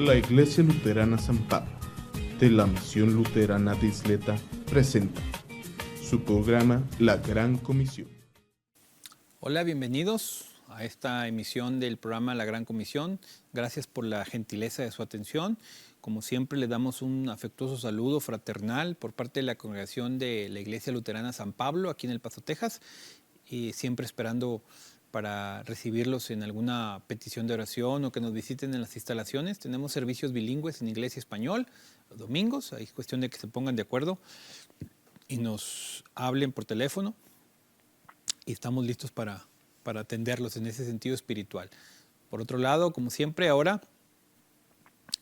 La Iglesia Luterana San Pablo, de la Misión Luterana de Isleta, presenta su programa La Gran Comisión. Hola, bienvenidos a esta emisión del programa La Gran Comisión. Gracias por la gentileza de su atención. Como siempre, le damos un afectuoso saludo fraternal por parte de la congregación de la Iglesia Luterana San Pablo, aquí en El Paso, Texas, y siempre esperando para recibirlos en alguna petición de oración o que nos visiten en las instalaciones. Tenemos servicios bilingües en inglés y español, los domingos. Hay cuestión de que se pongan de acuerdo y nos hablen por teléfono. Y estamos listos para atenderlos en ese sentido espiritual. Por otro lado, como siempre, ahora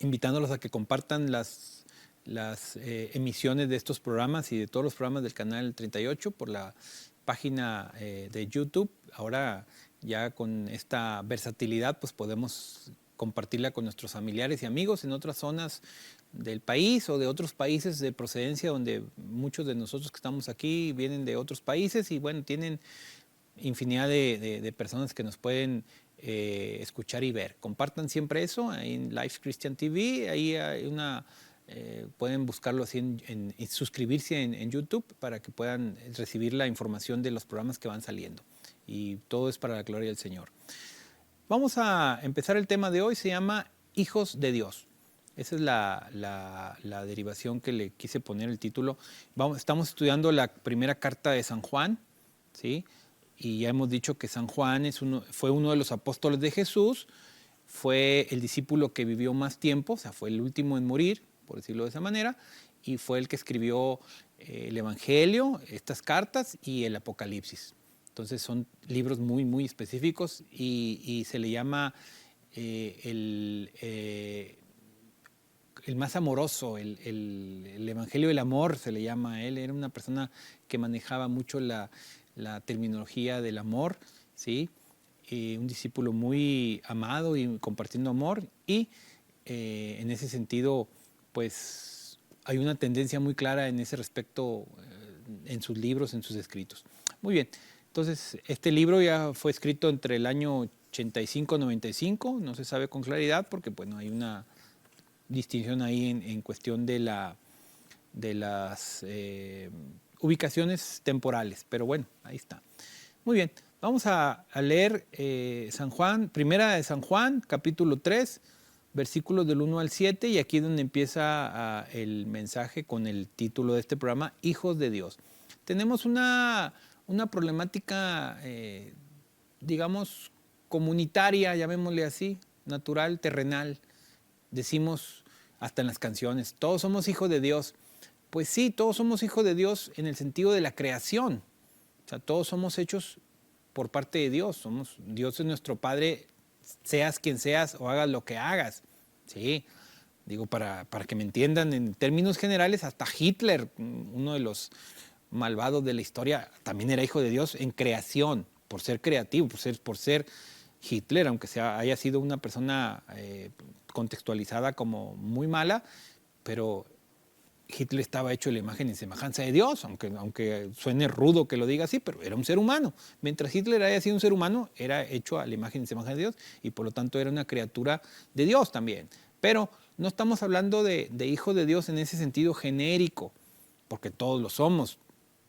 invitándolos a que compartan las emisiones de estos programas y de todos los programas del canal 38 por la página de YouTube. Ahora ya con esta versatilidad pues podemos compartirla con nuestros familiares y amigos en otras zonas del país o de otros países de procedencia donde muchos de nosotros que estamos aquí vienen de otros países y bueno, tienen infinidad de personas que nos pueden escuchar y ver. Compartan siempre eso ahí en Life Christian TV, ahí hay pueden buscarlo así y suscribirse en YouTube para que puedan recibir la información de los programas que van saliendo. Y todo es para la gloria del Señor. Vamos a empezar el tema de hoy, se llama Hijos de Dios. Esa es la derivación que le quise poner el título. Estamos estudiando la primera carta de San Juan, ¿sí? Y ya hemos dicho que San Juan fue uno de los apóstoles de Jesús, fue el discípulo que vivió más tiempo, o sea, fue el último en morir, por decirlo de esa manera, y fue el que escribió el Evangelio, estas cartas y el Apocalipsis. Entonces son libros muy, muy específicos y se le llama el más amoroso, el Evangelio del Amor se le llama a él. Era una persona que manejaba mucho la terminología del amor, ¿sí? Un discípulo muy amado y compartiendo amor y en ese sentido pues hay una tendencia muy clara en ese respecto en sus libros, en sus escritos. Muy bien, entonces este libro ya fue escrito entre el año 85-95, no se sabe con claridad porque bueno, hay una distinción ahí en cuestión de las ubicaciones temporales, pero bueno, ahí está. Muy bien, vamos a leer San Juan, primera de San Juan, capítulo 3, versículos del 1 al 7, y aquí es donde empieza el mensaje con el título de este programa, Hijos de Dios. Tenemos una problemática, digamos, comunitaria, llamémosle así, natural, terrenal. Decimos hasta en las canciones, todos somos hijos de Dios. Pues sí, todos somos hijos de Dios en el sentido de la creación. O sea, todos somos hechos por parte de Dios. Dios es nuestro Padre, seas quien seas o hagas lo que hagas. Sí, digo, para que me entiendan en términos generales, hasta Hitler, uno de los malvados de la historia, también era hijo de Dios en creación, por ser creativo, por ser Hitler, aunque haya sido una persona contextualizada como muy mala, pero Hitler estaba hecho de la imagen y semejanza de Dios, aunque suene rudo que lo diga así, pero era un ser humano. Mientras Hitler haya sido un ser humano, era hecho a la imagen y semejanza de Dios y por lo tanto era una criatura de Dios también. Pero no estamos hablando de hijo de Dios en ese sentido genérico, porque todos lo somos.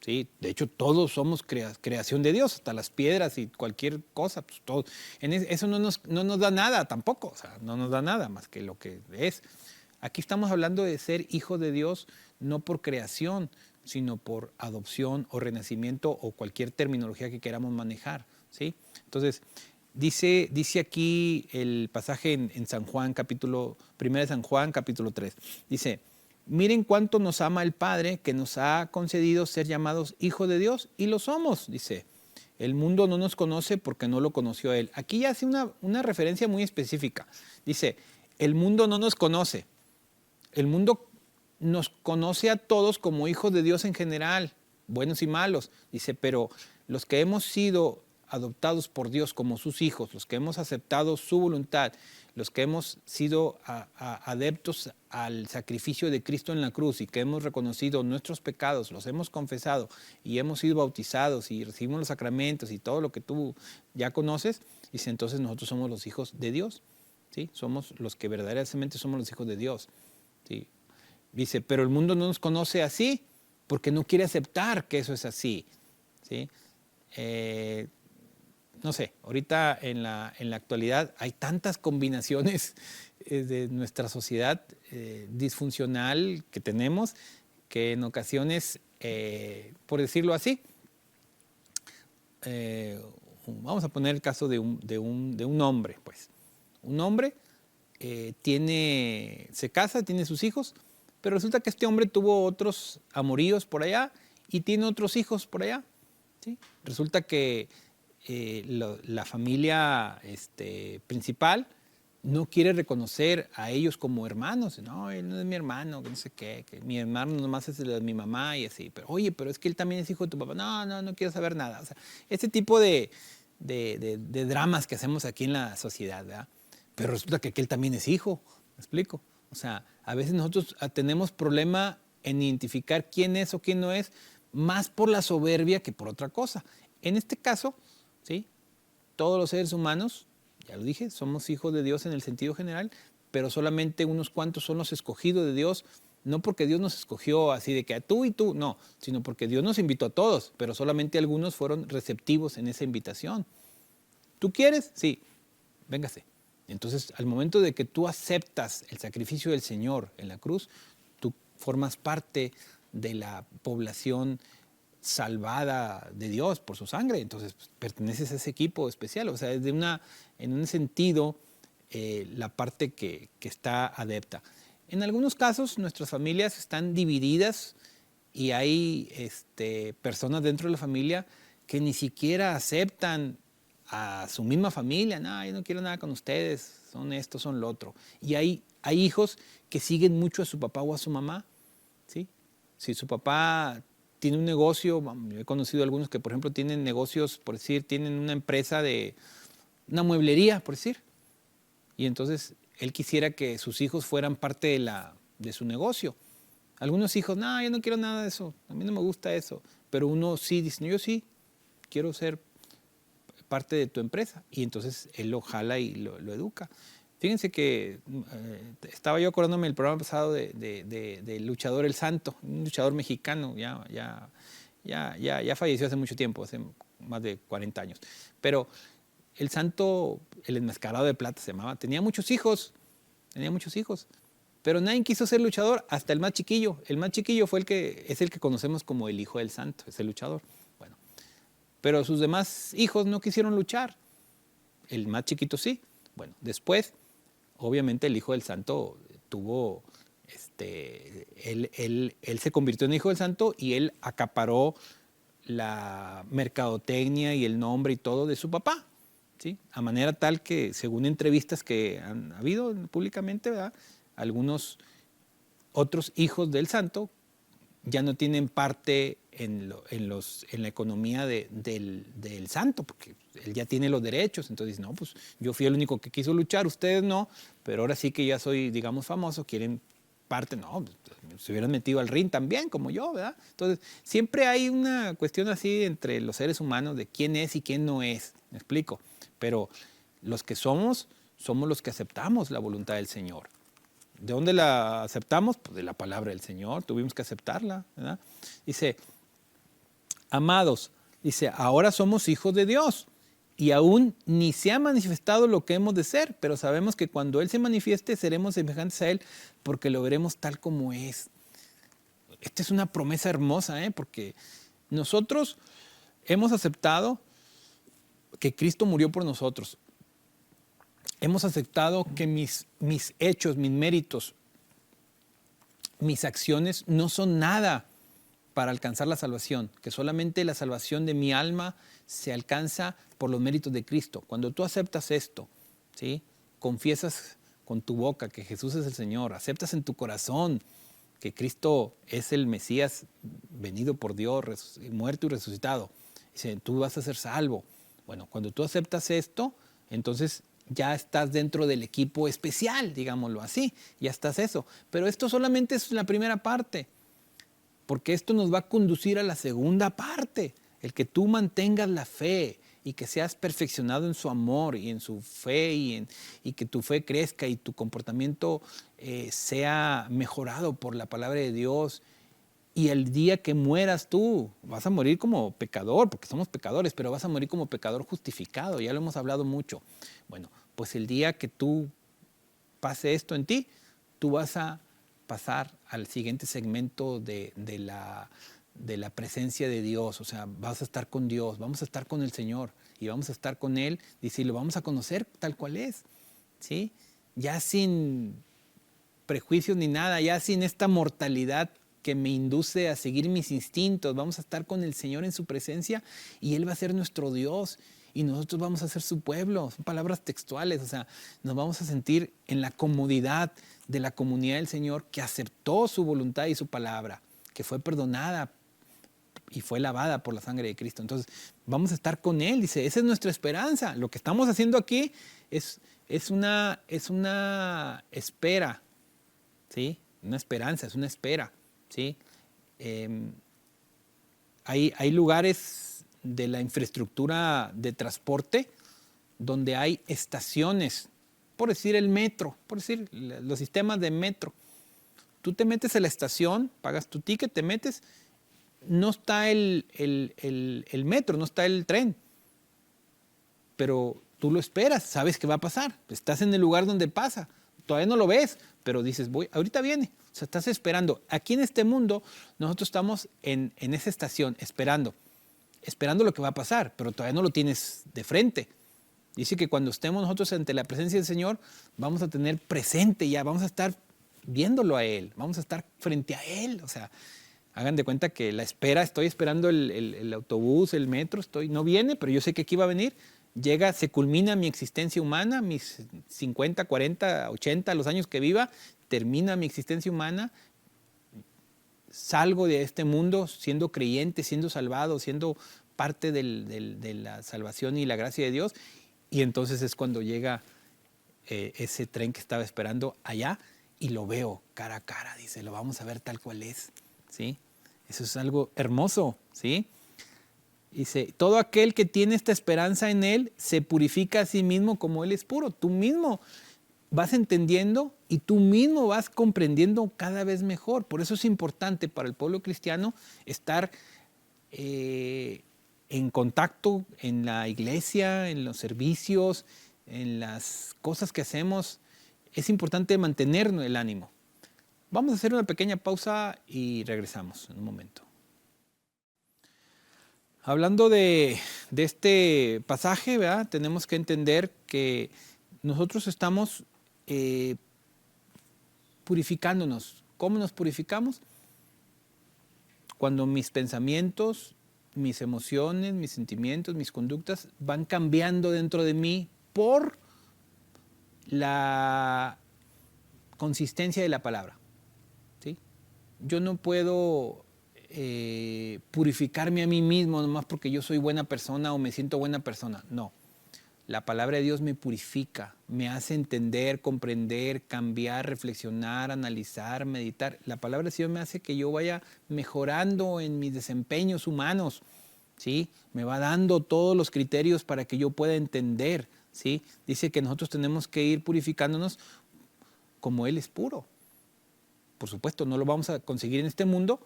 ¿Sí? De hecho, todos somos creación de Dios, hasta las piedras y cualquier cosa. Pues todo. Eso no nos da nada tampoco, o sea, no nos da nada más que lo que es. Aquí estamos hablando de ser hijo de Dios no por creación, sino por adopción o renacimiento o cualquier terminología que queramos manejar, ¿sí? Entonces, dice aquí el pasaje en San Juan, primera de San Juan, capítulo 3. Dice, miren cuánto nos ama el Padre que nos ha concedido ser llamados hijos de Dios y lo somos, dice. El mundo no nos conoce porque no lo conoció a Él. Aquí ya hace una referencia muy específica. Dice, el mundo no nos conoce. El mundo nos conoce a todos como hijos de Dios en general, buenos y malos. Dice, pero los que hemos sido adoptados por Dios como sus hijos, los que hemos aceptado su voluntad, los que hemos sido adeptos al sacrificio de Cristo en la cruz y que hemos reconocido nuestros pecados, los hemos confesado y hemos sido bautizados y recibimos los sacramentos y todo lo que tú ya conoces, dice, entonces nosotros somos los hijos de Dios. ¿sí? Somos los que verdaderamente somos los hijos de Dios, ¿sí? Dice, pero el mundo no nos conoce así porque no quiere aceptar que eso es así, ¿sí? No sé, ahorita en la actualidad hay tantas combinaciones de nuestra sociedad disfuncional que tenemos, que en ocasiones, por decirlo así, vamos a poner el caso de un hombre, pues. Un hombre se casa, tiene sus hijos, pero resulta que este hombre tuvo otros amoríos por allá y tiene otros hijos por allá, ¿sí? Resulta que la familia principal no quiere reconocer a ellos como hermanos. No, él no es mi hermano, que no sé qué, que mi hermano nomás es el de mi mamá y así. Pero oye, pero es que él también es hijo de tu papá. No quiero saber nada. O sea, este tipo de dramas que hacemos aquí en la sociedad, ¿verdad? Pero resulta que aquel también es hijo, ¿me explico? O sea, a veces nosotros tenemos problema en identificar quién es o quién no es, más por la soberbia que por otra cosa. En este caso, ¿sí? Todos los seres humanos, ya lo dije, somos hijos de Dios en el sentido general, pero solamente unos cuantos son los escogidos de Dios, no porque Dios nos escogió así de que a tú y tú, no, sino porque Dios nos invitó a todos, pero solamente algunos fueron receptivos en esa invitación. ¿Tú quieres? Sí, véngase. Entonces, al momento de que tú aceptas el sacrificio del Señor en la cruz, tú formas parte de la población salvada de Dios por su sangre, entonces pues, perteneces a ese equipo especial, o sea, es en un sentido la parte que está adepta. En algunos casos nuestras familias están divididas y hay personas dentro de la familia que ni siquiera aceptan a su misma familia. No, yo no quiero nada con ustedes, son esto, son lo otro. Y hay hijos que siguen mucho a su papá o a su mamá, ¿sí? Si su papá tiene un negocio, yo he conocido algunos que, por ejemplo, tienen negocios, por decir, tienen una empresa de una mueblería, por decir, y entonces él quisiera que sus hijos fueran parte de su negocio. Algunos hijos, no, yo no quiero nada de eso, a mí no me gusta eso, pero uno sí dice, no, yo sí, quiero ser parte de tu empresa, y entonces él lo jala y lo educa. Fíjense que estaba yo acordándome del programa pasado del luchador El Santo, un luchador mexicano, ya falleció hace mucho tiempo, hace más de 40 años. Pero El Santo, el enmascarado de plata se llamaba, tenía muchos hijos, pero nadie quiso ser luchador, hasta el más chiquillo. El más chiquillo es el que conocemos como el hijo del Santo, es el luchador. Bueno, pero sus demás hijos no quisieron luchar, el más chiquito sí. Bueno, después, obviamente el hijo del santo tuvo, él se convirtió en hijo del santo y él acaparó la mercadotecnia y el nombre y todo de su papá, ¿sí? A manera tal que, según entrevistas que han habido públicamente, ¿verdad?, algunos otros hijos del santo ya no tienen parte en la economía del santo, porque él ya tiene los derechos. Entonces, no, pues yo fui el único que quiso luchar, ustedes no, pero ahora sí que ya soy, digamos, famoso, quieren parte, no, se hubieran metido al ring también, como yo, ¿verdad? Entonces, siempre hay una cuestión así entre los seres humanos de quién es y quién no es, me explico, pero los que somos los que aceptamos la voluntad del Señor. ¿De dónde la aceptamos? Pues de la palabra del Señor, tuvimos que aceptarla, ¿verdad? Dice, amados, dice, ahora somos hijos de Dios y aún ni se ha manifestado lo que hemos de ser, pero sabemos que cuando Él se manifieste seremos semejantes a Él porque lo veremos tal como es. Esta es una promesa hermosa, porque nosotros hemos aceptado que Cristo murió por nosotros. Hemos aceptado que mis hechos, mis méritos, mis acciones no son nada para alcanzar la salvación, que solamente la salvación de mi alma se alcanza por los méritos de Cristo. Cuando tú aceptas esto, ¿sí?, confiesas con tu boca que Jesús es el Señor, aceptas en tu corazón que Cristo es el Mesías venido por Dios, muerto y resucitado, dice, tú vas a ser salvo. Bueno, cuando tú aceptas esto, entonces ya estás dentro del equipo especial, digámoslo así, ya estás eso. Pero esto solamente es la primera parte, porque esto nos va a conducir a la segunda parte, el que tú mantengas la fe y que seas perfeccionado en su amor y en su fe y que tu fe crezca y tu comportamiento sea mejorado por la palabra de Dios. Y el día que mueras tú, vas a morir como pecador, porque somos pecadores, pero vas a morir como pecador justificado, ya lo hemos hablado mucho. Bueno, pues el día que tú pase esto en ti, tú vas a pasar al siguiente segmento de la presencia de Dios. O sea, vas a estar con Dios, vamos a estar con el Señor y vamos a estar con Él, dice, y lo vamos a conocer tal cual es, ¿sí? Ya sin prejuicios ni nada, ya sin esta mortalidad que me induce a seguir mis instintos. Vamos a estar con el Señor en su presencia y Él va a ser nuestro Dios y nosotros vamos a ser su pueblo. Son palabras textuales, o sea, nos vamos a sentir en la comodidad de la comunidad del Señor que aceptó su voluntad y su palabra, que fue perdonada y fue lavada por la sangre de Cristo. Entonces, vamos a estar con Él, dice, esa es nuestra esperanza. Lo que estamos haciendo aquí es una espera, ¿sí? Una esperanza, es una espera, ¿sí? Hay lugares de la infraestructura de transporte donde hay estaciones, por decir el metro, por decir los sistemas de metro. Tú te metes a la estación, pagas tu ticket, te metes, no está el metro, no está el tren, pero tú lo esperas, sabes que va a pasar, estás en el lugar donde pasa, todavía no lo ves, pero dices, ahorita viene. O sea, estás esperando. Aquí en este mundo, nosotros estamos en esa estación, esperando lo que va a pasar, pero todavía no lo tienes de frente. Dice que cuando estemos nosotros ante la presencia del Señor, vamos a tener presente ya, vamos a estar viéndolo a Él, vamos a estar frente a Él. O sea, hagan de cuenta que la espera, estoy esperando el autobús, el metro, no viene, pero yo sé que aquí va a venir. Llega, se culmina mi existencia humana, mis 50, 40, 80, los años que viva, termina mi existencia humana, salgo de este mundo siendo creyente, siendo salvado, siendo parte de la salvación y la gracia de Dios, y entonces es cuando llega ese tren que estaba esperando allá y lo veo cara a cara, dice, lo vamos a ver tal cual es, ¿sí? Eso es algo hermoso, ¿sí? Dice, todo aquel que tiene esta esperanza en Él se purifica a sí mismo como Él es puro. Tú mismo vas entendiendo y tú mismo vas comprendiendo cada vez mejor. Por eso es importante para el pueblo cristiano estar en contacto en la iglesia, en los servicios, en las cosas que hacemos. Es importante mantener el ánimo. Vamos a hacer una pequeña pausa y regresamos en un momento. Hablando de este pasaje, ¿verdad? Tenemos que entender que nosotros estamos purificándonos. ¿Cómo nos purificamos? Cuando mis pensamientos, mis emociones, mis sentimientos, mis conductas van cambiando dentro de mí por la consistencia de la palabra, ¿sí? Yo no puedo purificarme a mí mismo nomás porque yo soy buena persona o me siento buena persona. No. La palabra de Dios me purifica, me hace entender, comprender, cambiar, reflexionar, analizar, meditar. La palabra de Dios me hace que yo vaya mejorando en mis desempeños humanos, ¿sí? Me va dando todos los criterios para que yo pueda entender, ¿sí? Dice que nosotros tenemos que ir purificándonos como Él es puro. Por supuesto, no lo vamos a conseguir en este mundo,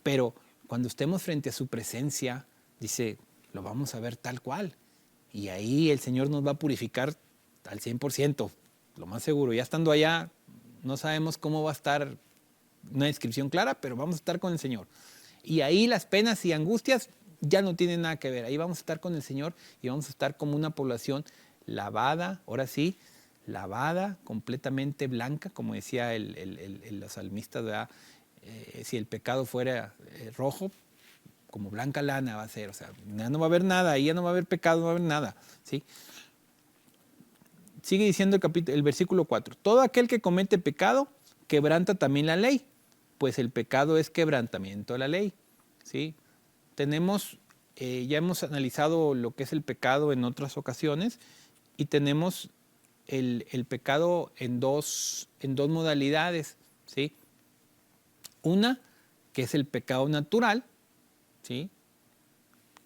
pero cuando estemos frente a su presencia, dice, lo vamos a ver tal cual. Y ahí el Señor nos va a purificar al 100%, lo más seguro. Ya estando allá, no sabemos cómo va a estar una descripción clara, pero vamos a estar con el Señor. Y ahí las penas y angustias ya no tienen nada que ver. Ahí vamos a estar con el Señor y vamos a estar como una población lavada, ahora sí, lavada, completamente blanca, como decía los salmistas, ¿verdad? Si el pecado fuera rojo, como blanca lana va a ser, o sea, ya no va a haber nada, ahí ya no va a haber pecado, no va a haber nada, ¿sí? Sigue diciendo el versículo 4, todo aquel que comete pecado quebranta también la ley, pues el pecado es quebrantamiento de la ley, ¿sí? Tenemos, ya hemos analizado lo que es el pecado en otras ocasiones y tenemos el pecado en dos modalidades, ¿sí? Una, que es el pecado natural, ¿sí?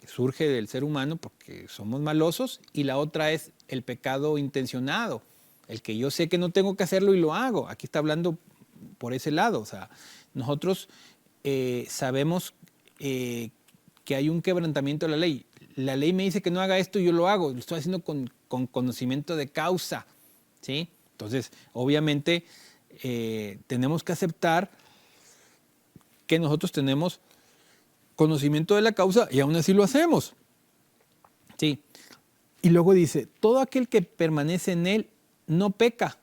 que surge del ser humano porque somos malosos, y la otra es el pecado intencionado, el que yo sé que no tengo que hacerlo y lo hago. Aquí está hablando por ese lado. O sea, nosotros sabemos que hay un quebrantamiento de la ley. La ley me dice que no haga esto y yo lo hago. Lo estoy haciendo con conocimiento de causa, ¿sí? Entonces, obviamente, tenemos que aceptar que nosotros tenemos conocimiento de la causa y aún así lo hacemos, ¿sí? Y luego dice, todo aquel que permanece en él no peca.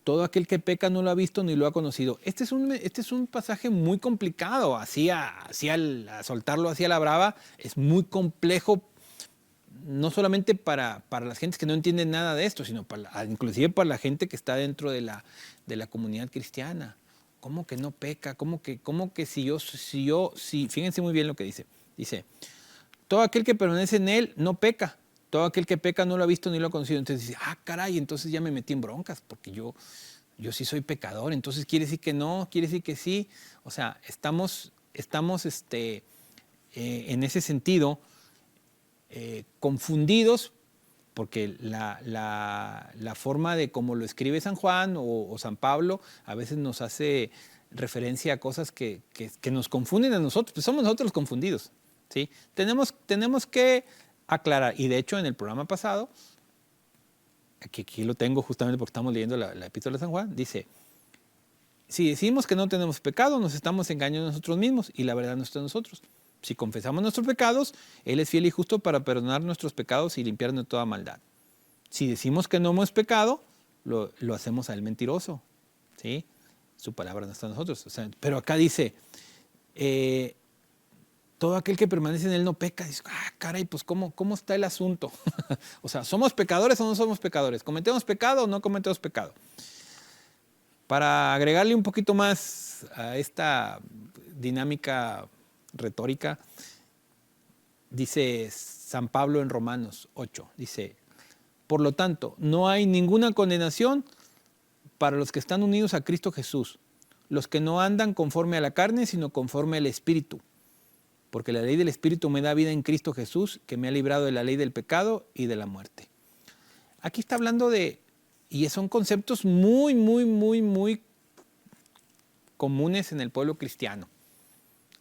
Todo aquel que peca no lo ha visto ni lo ha conocido. Este es un pasaje muy complicado. Así a soltarlo así a la brava es muy complejo, no solamente para las gentes que no entienden nada de esto, sino inclusive para la gente que está dentro de la comunidad cristiana. ¿Cómo que no peca? ¿Cómo que si fíjense muy bien lo que dice. Dice, todo aquel que permanece en él no peca. Todo aquel que peca no lo ha visto ni lo ha conocido. Entonces dice, caray, entonces ya me metí en broncas porque yo sí soy pecador. Entonces quiere decir que no, quiere decir que sí. O sea, estamos en ese sentido confundidos, porque la forma de cómo lo escribe San Juan o San Pablo a veces nos hace referencia a cosas que nos confunden a nosotros. Pues somos nosotros los confundidos, ¿sí? Tenemos que aclarar, y de hecho en el programa pasado, aquí lo tengo justamente porque estamos leyendo la epístola de San Juan, dice, si decimos que no tenemos pecado, nos estamos engañando a nosotros mismos y la verdad no está en nosotros. Si confesamos nuestros pecados, Él es fiel y justo para perdonar nuestros pecados y limpiarnos de toda maldad. Si decimos que no hemos pecado, lo hacemos a Él mentiroso, ¿sí? Su palabra no está en nosotros. O sea, pero acá dice, todo aquel que permanece en Él no peca. Dice, caray, pues ¿cómo está el asunto? O sea, ¿somos pecadores o no somos pecadores? ¿Cometemos pecado o no cometemos pecado? Para agregarle un poquito más a esta dinámica retórica, dice San Pablo en Romanos 8, dice, por lo tanto, no hay ninguna condenación para los que están unidos a Cristo Jesús, los que no andan conforme a la carne, sino conforme al Espíritu. Porque la ley del Espíritu me da vida en Cristo Jesús, que me ha librado de la ley del pecado y de la muerte. Aquí está hablando y son conceptos muy, muy, muy, muy comunes en el pueblo cristiano.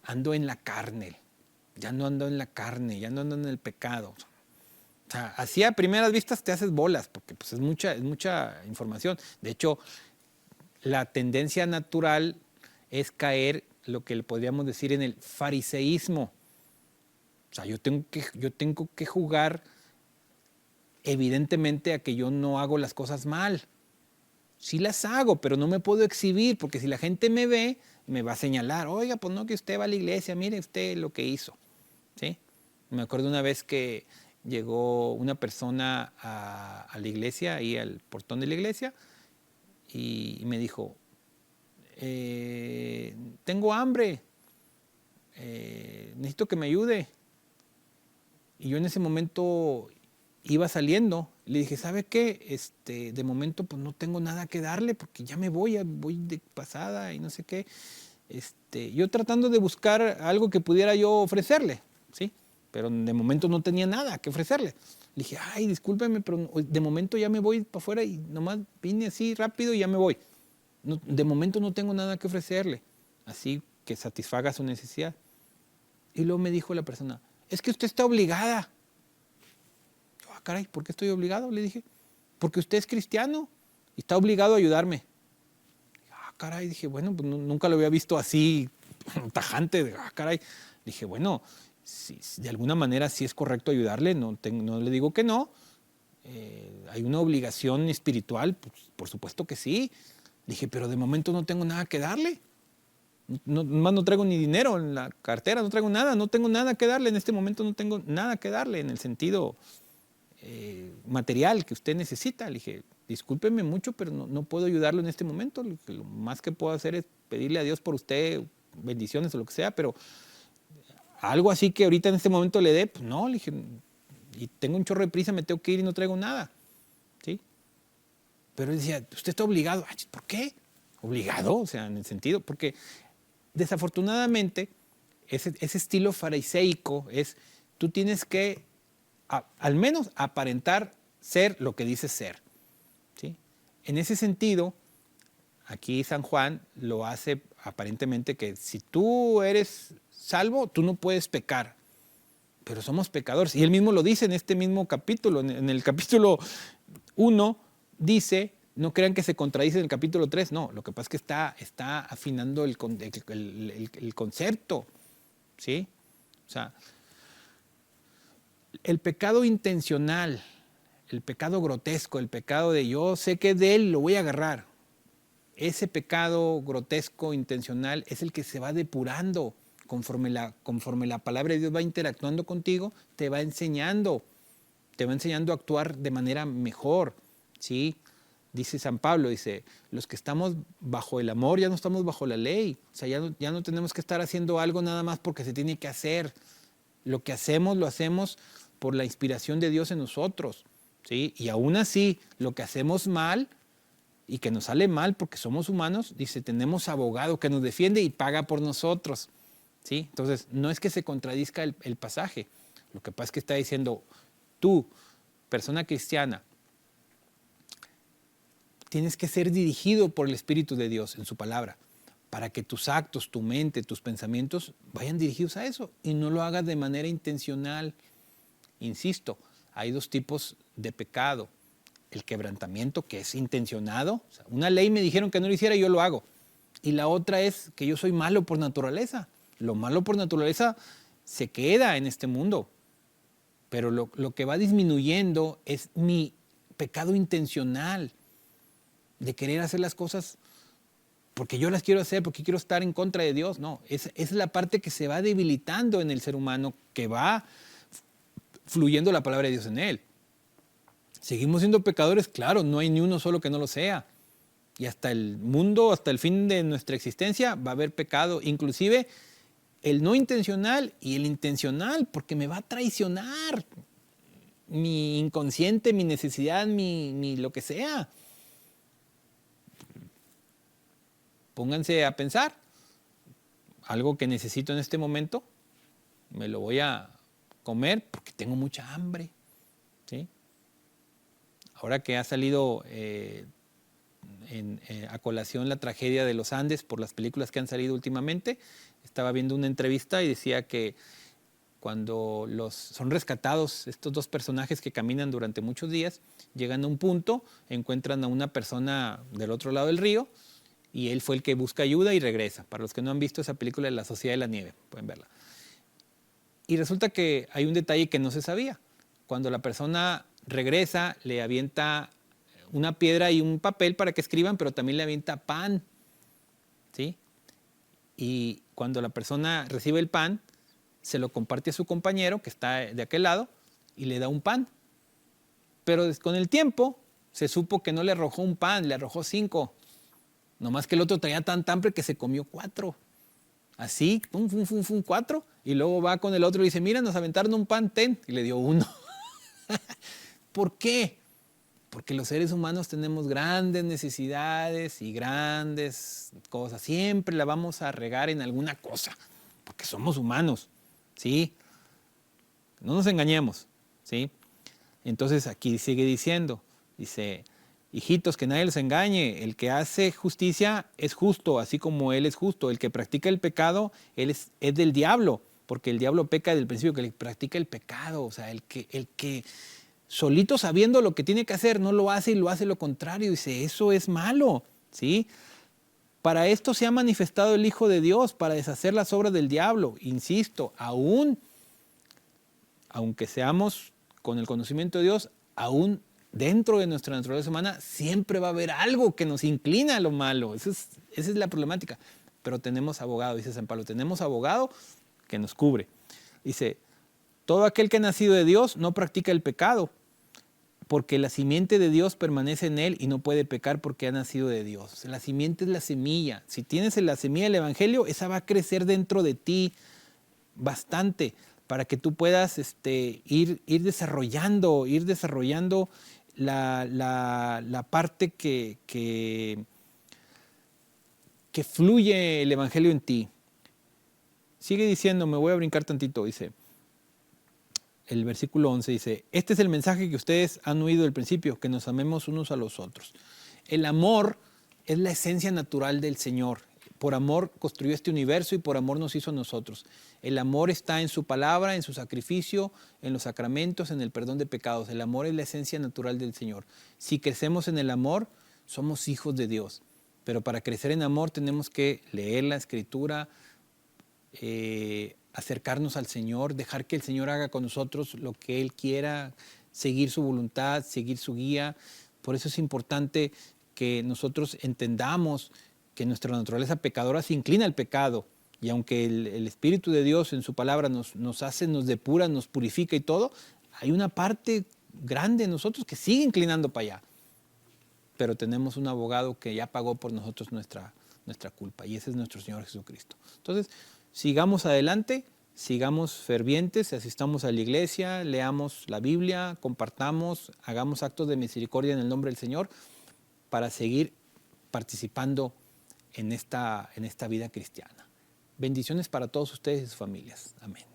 Ando en la carne, ya no ando en la carne, ya no ando en el pecado. O sea, así a primeras vistas te haces bolas, porque pues es mucha información. De hecho, la tendencia natural es caer, lo que le podríamos decir, en el fariseísmo. O sea, yo tengo que jugar evidentemente a que yo no hago las cosas mal. Sí las hago, pero no me puedo exhibir, porque si la gente me ve, me va a señalar, oiga, pues no, que usted va a la iglesia, mire usted lo que hizo, ¿sí? Me acuerdo una vez que llegó una persona a la iglesia, ahí al portón de la iglesia, y me dijo, tengo hambre, necesito que me ayude. Y yo en ese momento iba saliendo, le dije, ¿sabe qué? De momento pues no tengo nada que darle porque ya me voy de pasada y no sé qué. Yo tratando de buscar algo que pudiera yo ofrecerle, ¿sí? Pero de momento no tenía nada que ofrecerle. Le dije, ay, discúlpeme, pero de momento ya me voy para afuera y nomás vine así rápido y ya me voy. No, de momento no tengo nada que ofrecerle, así que satisfaga su necesidad. Y luego me dijo la persona, es que usted está obligada. Caray, ¿por qué estoy obligado? Le dije, porque usted es cristiano y está obligado a ayudarme. Caray, dije, bueno, pues nunca lo había visto así, tajante. Caray, dije, bueno, si de alguna manera sí es correcto ayudarle, no le digo que no. Hay una obligación espiritual, pues, por supuesto que sí. Dije, pero de momento no tengo nada que darle. No traigo ni dinero en la cartera, no traigo nada, no tengo nada que darle. En este momento no tengo nada que darle en el sentido material que usted necesita. Le dije, discúlpeme mucho, pero no puedo ayudarlo en este momento. Lo más que puedo hacer es pedirle a Dios por usted bendiciones o lo que sea, pero algo así que ahorita en este momento le dé, pues no, le dije, y tengo un chorro de prisa, me tengo que ir y no traigo nada, ¿sí? Pero él decía, usted está obligado. ¿Por qué? ¿Obligado? O sea, en el sentido, porque desafortunadamente ese estilo fariseico es, tú tienes que al menos aparentar ser lo que dices ser, ¿sí? En ese sentido, aquí San Juan lo hace aparentemente que si tú eres salvo, tú no puedes pecar, pero somos pecadores. Y él mismo lo dice en este mismo capítulo, en el capítulo 1 dice, no crean que se contradice en el capítulo 3, no, lo que pasa es que está afinando el concepto, ¿sí? O sea, el pecado intencional, el pecado grotesco, el pecado de yo sé que de él lo voy a agarrar, ese pecado grotesco, intencional, es el que se va depurando conforme la palabra de Dios va interactuando contigo, te va enseñando a actuar de manera mejor, ¿sí? Dice San Pablo, dice, los que estamos bajo el amor ya no estamos bajo la ley, o sea, ya no tenemos que estar haciendo algo nada más porque se tiene que hacer. Lo que hacemos, lo hacemos por la inspiración de Dios en nosotros, ¿sí? Y aún así, lo que hacemos mal y que nos sale mal porque somos humanos, dice, tenemos abogado que nos defiende y paga por nosotros, ¿sí? Entonces, no es que se contradizca el pasaje, lo que pasa es que está diciendo, tú, persona cristiana, tienes que ser dirigido por el Espíritu de Dios en su palabra, para que tus actos, tu mente, tus pensamientos vayan dirigidos a eso y no lo hagas de manera intencional. Insisto, hay dos tipos de pecado. El quebrantamiento, que es intencionado. O sea, una ley me dijeron que no lo hiciera y yo lo hago. Y la otra es que yo soy malo por naturaleza. Lo malo por naturaleza se queda en este mundo. Pero lo que va disminuyendo es mi pecado intencional de querer hacer las cosas porque yo las quiero hacer, porque quiero estar en contra de Dios. No, es la parte que se va debilitando en el ser humano, que va fluyendo la palabra de Dios en él. ¿Seguimos siendo pecadores? Claro, no hay ni uno solo que no lo sea. Y hasta el mundo, hasta el fin de nuestra existencia va a haber pecado, inclusive el no intencional y el intencional, porque me va a traicionar mi inconsciente, mi necesidad, mi lo que sea. Pónganse a pensar, algo que necesito en este momento, me lo voy a comer porque tengo mucha hambre, ¿sí? Ahora que ha salido a colación la tragedia de los Andes por las películas que han salido últimamente, estaba viendo una entrevista y decía que cuando son rescatados estos dos personajes que caminan durante muchos días, llegan a un punto, encuentran a una persona del otro lado del río y él fue el que busca ayuda y regresa. Para los que no han visto esa película de La Sociedad de la Nieve, pueden verla. Y resulta que hay un detalle que no se sabía. Cuando la persona regresa, le avienta una piedra y un papel para que escriban, pero también le avienta pan, ¿sí? Y cuando la persona recibe el pan, se lo comparte a su compañero que está de aquel lado y le da un pan. Pero con el tiempo se supo que no le arrojó un pan, le arrojó 5. Nomás que el otro traía tanta hambre que se comió 4. Así, 4. Y luego va con el otro y dice, mira, nos aventaron un pan, ten. Y le dio 1. ¿Por qué? Porque los seres humanos tenemos grandes necesidades y grandes cosas. Siempre la vamos a regar en alguna cosa, porque somos humanos, ¿sí? No nos engañemos, ¿sí? Entonces aquí sigue diciendo, dice, hijitos, que nadie los engañe, el que hace justicia es justo, así como él es justo. El que practica el pecado, él es del diablo, porque el diablo peca desde el principio, que practica el pecado, o sea, el que solito sabiendo lo que tiene que hacer, no lo hace y lo hace lo contrario. Dice, eso es malo, ¿sí? Para esto se ha manifestado el Hijo de Dios, para deshacer las obras del diablo. Insisto, aunque seamos con el conocimiento de Dios, aún dentro de nuestra naturaleza humana, siempre va a haber algo que nos inclina a lo malo. Esa es la problemática. Pero tenemos abogado, dice San Pablo, tenemos abogado que nos cubre. Dice, todo aquel que ha nacido de Dios no practica el pecado, porque la simiente de Dios permanece en él y no puede pecar porque ha nacido de Dios. O sea, la simiente es la semilla. Si tienes la semilla del Evangelio, esa va a crecer dentro de ti bastante para que tú puedas ir desarrollando la parte que fluye el Evangelio en ti. Sigue diciendo, me voy a brincar tantito, dice, el versículo 11 dice, este es el mensaje que ustedes han oído al principio, que nos amemos unos a los otros. El amor es la esencia natural del Señor. Por amor construyó este universo y por amor nos hizo a nosotros. El amor está en su palabra, en su sacrificio, en los sacramentos, en el perdón de pecados. El amor es la esencia natural del Señor. Si crecemos en el amor, somos hijos de Dios. Pero para crecer en amor tenemos que leer la Escritura, acercarnos al Señor, dejar que el Señor haga con nosotros lo que Él quiera, seguir su voluntad, seguir su guía. Por eso es importante que nosotros entendamos que nuestra naturaleza pecadora se inclina al pecado. Y aunque el Espíritu de Dios en su palabra nos hace, nos depura, nos purifica y todo, hay una parte grande de nosotros que sigue inclinando para allá. Pero tenemos un abogado que ya pagó por nosotros nuestra culpa, y ese es nuestro Señor Jesucristo. Entonces, sigamos adelante, sigamos fervientes, asistamos a la iglesia, leamos la Biblia, compartamos, hagamos actos de misericordia en el nombre del Señor para seguir participando en esta vida cristiana. Bendiciones para todos ustedes y sus familias. Amén.